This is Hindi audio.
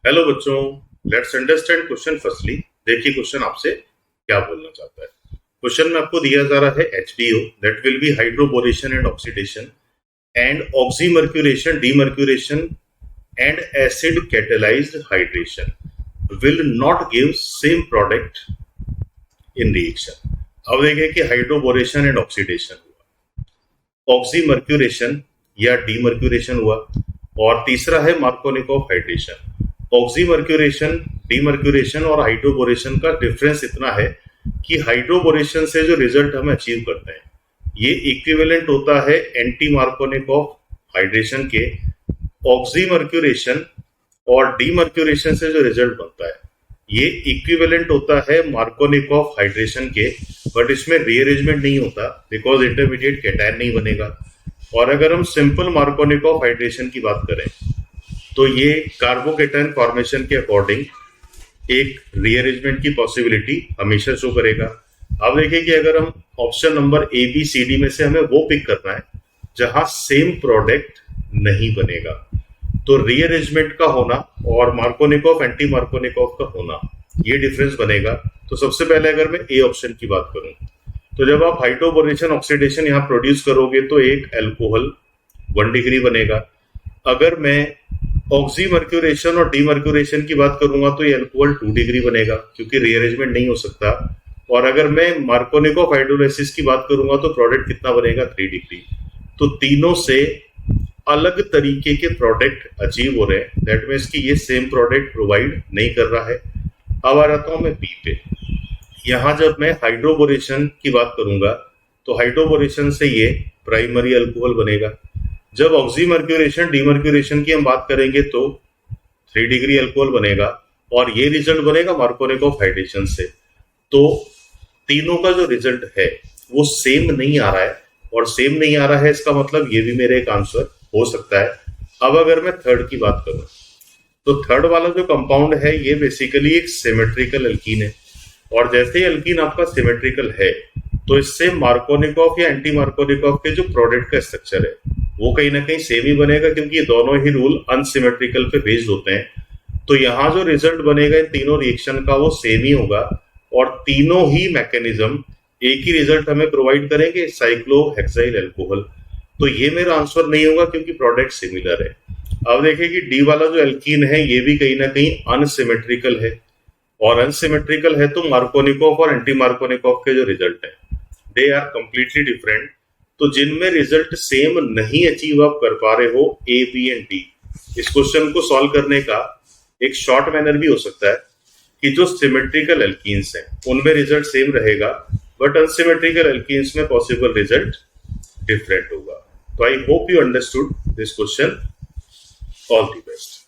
हेलो बच्चों, लेट्स अंडरस्टैंड क्वेश्चन फर्स्टली। देखिए क्वेश्चन आपसे क्या बोलना चाहता है। क्वेश्चन में आपको दिया जा रहा है HBO that will be hydroboration and oxidation and oxymercuration demercuration and acid catalysed hydration will not give same product in reaction. अब देखिए कि हाइड्रोबोरेशन एंड ऑक्सीडेशन हुआ, ऑक्सीमर्क्यूरेशन या डीमर्क्यूरेशन हुआ, और तीसरा है मार्कोनिकोव हाइड्रेशन। ऑक्सीमर्क्यूरेशन, डीमर्क्यूरेशन और हाइड्रोबोरेशन का डिफरेंस इतना है कि हाइड्रोबोरेशन से जो रिजल्ट हम अचीव करते हैं ये इक्विवेलेंट होता है एंटी मार्कोनिकोव हाइड्रेशन के। ऑक्सीमर्क्यूरेशन और डीमर्क्यूरेशन से जो रिजल्ट बनता है ये इक्विवेलेंट होता है मार्कोनिकोव हाइड्रेशन के, बट इसमें रीअरेंजमेंट नहीं होता बिकॉज इंटरमीडिएट कैटायन नहीं बनेगा। और अगर हम सिंपल मार्कोनिकोव हाइड्रेशन की बात करें तो ये कार्बोकेटायन फॉर्मेशन के अकॉर्डिंग एक रीअरेंजमेंट की पॉसिबिलिटी हमेशा शो करेगा। अब देखिए कि अगर हम ऑप्शन नंबर ABCD में से हमें वो पिक करना है जहां सेम प्रोडक्ट नहीं बनेगा, तो रीअरेंजमेंट का होना और मार्कोनिकोव एंटी मार्कोनिकोव का होना ये डिफरेंस बनेगा। तो सबसे पहले अगर मैं ए ऑप्शन की बात करूं तो जब आप हाइड्रोबोरेशन ऑक्सीडेशन यहां प्रोड्यूस करोगे तो एक एल्कोहल 1 डिग्री बनेगा। अगर मैं ऑक्सीमर्क्यूरेशन और डीमर्क्यूरेशन की बात करूंगा तो ये एल्कोहल 2 डिग्री बनेगा क्योंकि रीअरेंजमेंट नहीं हो सकता। और अगर मैं मार्कोनिकोव हाइड्रोलाइसिस की बात करूंगा तो प्रोडक्ट कितना बनेगा, 3 डिग्री। तो तीनों से अलग तरीके के प्रोडक्ट अचीव हो रहे हैं, दैट मीन्स कि ये सेम प्रोडक्ट प्रोवाइड नहीं कर रहा है। अब आ जाता हूं मैं बी पे। यहां जब मैं हाइड्रोबोरेशन की बात करूंगा तो हाइड्रोबोरेशन से ये प्राइमरी अल्कोहल बनेगा। जब ऑक्सीमर्क्यूरेशन डीमर्क्यूरेशन की हम बात करेंगे तो 3 डिग्री अल्कोहल बनेगा और ये रिजल्ट बनेगा मार्कोनिकोव हाइड्रेशन से। तो तीनों का जो रिजल्ट है वो सेम नहीं आ रहा है, और सेम नहीं आ रहा है इसका मतलब ये भी मेरा एक आंसर हो सकता है। अब अगर मैं थर्ड की बात करूं तो थर्ड वाला जो कंपाउंड है ये बेसिकली एक सिमेट्रिकल एल्कीन है, और जैसे ही एल्कीन आपका सिमेट्रिकल है तो इससे मार्कोनिकोव या एंटी मार्कोनिकोव के जो प्रोडक्ट का स्ट्रक्चर है वो कहीं ना कहीं सेम ही बनेगा क्योंकि ये दोनों ही रूल अनसिमेट्रिकल पे बेस्ड होते हैं। तो यहाँ जो रिजल्ट बनेगा इन तीनों रिएक्शन का वो सेम ही होगा, और तीनों ही मैकेनिज्म एक ही रिजल्ट हमें प्रोवाइड करेंगे, साइक्लोहेक्साइल अल्कोहल। तो ये मेरा आंसर नहीं होगा क्योंकि प्रोडक्ट सिमिलर है। अब देखिए कि डी वाला जो एल्कीन है ये भी कहीं ना कहीं अनसिमेट्रिकल है, और अनसिमेट्रिकल है तो मार्कोनिकोव और एंटी मार्कोनिकोव के जो रिजल्ट है दे आर कंप्लीटली डिफरेंट। तो जिनमें रिजल्ट सेम नहीं अचीव आप कर पा रहे हो A, B एंड D, इस क्वेश्चन को सॉल्व करने का एक शॉर्ट मैनर भी हो सकता है कि जो सिमेट्रिकल एल्कीन्स हैं उनमें रिजल्ट सेम रहेगा, बट अनसिमेट्रिकल एल्कीन्स में पॉसिबल रिजल्ट डिफरेंट होगा। तो I hope you understood this question. All the best.